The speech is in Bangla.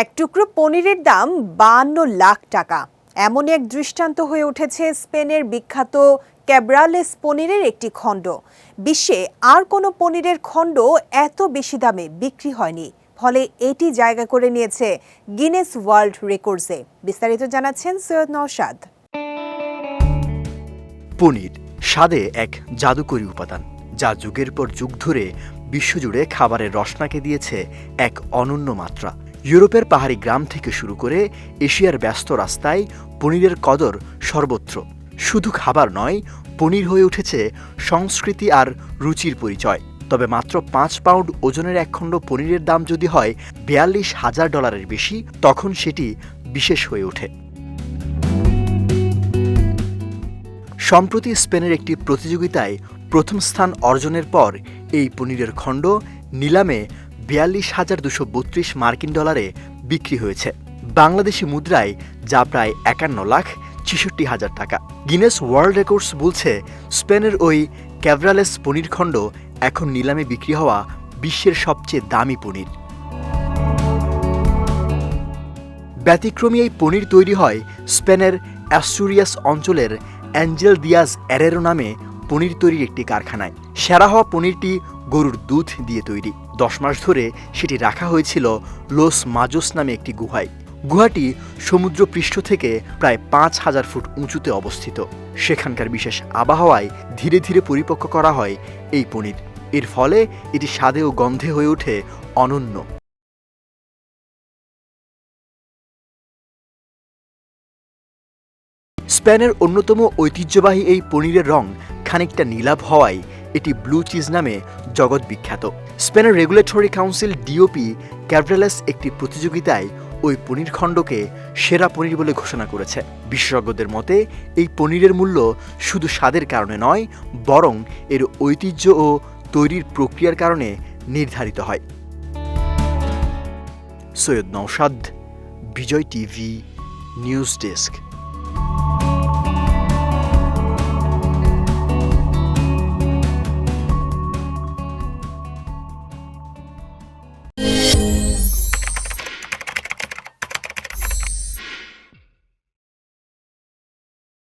এক টুকরো পনিরের দাম 52 লাখ টাকা। এমন এক দৃষ্টান্ত হয়ে উঠেছে স্পেনের বিখ্যাত ক্যাব্রালেস পনিরের একটি খণ্ড। বিশ্বে আর কোনো পনিরের খণ্ড এত বেশি দামে বিক্রি হয়নি, ফলে এটি জায়গা করে নিয়েছে গিনেস ওয়ার্ল্ড রেকর্ডসে। বিস্তারিত জানাচ্ছেন সৈয়দ নওশাদ। পনির স্বাদে এক জাদুকরী উপাদান, যা যুগের পর যুগ ধরে বিশ্বজুড়ে খাবারের রসনাকে দিয়েছে এক অনন্য মাত্রা। ইউরোপের পাহাড়ি গ্রাম থেকে শুরু করে এশিয়ার ব্যস্ত রাস্তায় পনিরের কদর সর্বত্র। শুধু খাবার নয়, পনির হয়ে উঠেছে সংস্কৃতি আর রুচির পরিচয়। তবে মাত্র 5 পাউন্ড ওজনের এক খণ্ড পনিরের দাম যদি হয় $42,000 বেশি, তখন সেটি বিশেষ হয়ে ওঠে। সম্প্রতি স্পেনের একটি প্রতিযোগিতায় প্রথম স্থান অর্জনের পর এই পনিরের খণ্ড নিলামে $42,232 বিক্রি হয়েছে, বাংলাদেশি মুদ্রায় যা প্রায় 51,66,000 টাকা। গিনেস ওয়ার্ল্ড রেকর্ডস বলছে, স্পেনের ওই ক্যাব্রালেস পনির খণ্ড এখন নিলামে বিক্রি হওয়া বিশ্বের সবচেয়ে দামি পনির। ব্যতিক্রমী এই পনির তৈরি হয় স্পেনের অ্যাস্টুরিয়াস অঞ্চলের অ্যাঞ্জেল দিয়াজ এরেরো নামে পনির তৈরির একটি কারখানায়। সেরা হওয়া পনিরটি গরুর দুধ দিয়ে তৈরি। 10 মাস ধরে সেটি রাখা হয়েছিল লোস মাজোস নামে একটি গুহায়। গুহাটি সমুদ্র পৃষ্ঠ থেকে প্রায় 5,000 ফুট উঁচুতে অবস্থিত। সেখানকার বিশেষ আবহাওয়ায় ধীরে ধীরে পরিপক্ক করা হয় এই পনির। এর ফলে এটি স্বাদে ও গন্ধে হয়ে ওঠে অনন্য। স্পেনের অন্যতম ঐতিহ্যবাহী এই পনিরের রং খানিকটা নীলাভ হওয়ায় এটি ব্লু চিজ নামে জগৎ বিখ্যাত। স্পেনের রেগুলেটরি কাউন্সিল ডিওপি ক্যাব্রালেস একটি প্রতিযোগিতায় ওই পনির খণ্ডকে সেরা পনির বলে ঘোষণা করেছে। বিশেষজ্ঞদের মতে এই পনিরের মূল্য শুধু স্বাদের কারণে নয়, বরং এর ঐতিহ্য ও তৈরির প্রক্রিয়ার কারণে নির্ধারিত হয়। সৈয়দ নওশাদ, বিজয় টিভি, নিউজ ডেস্ক।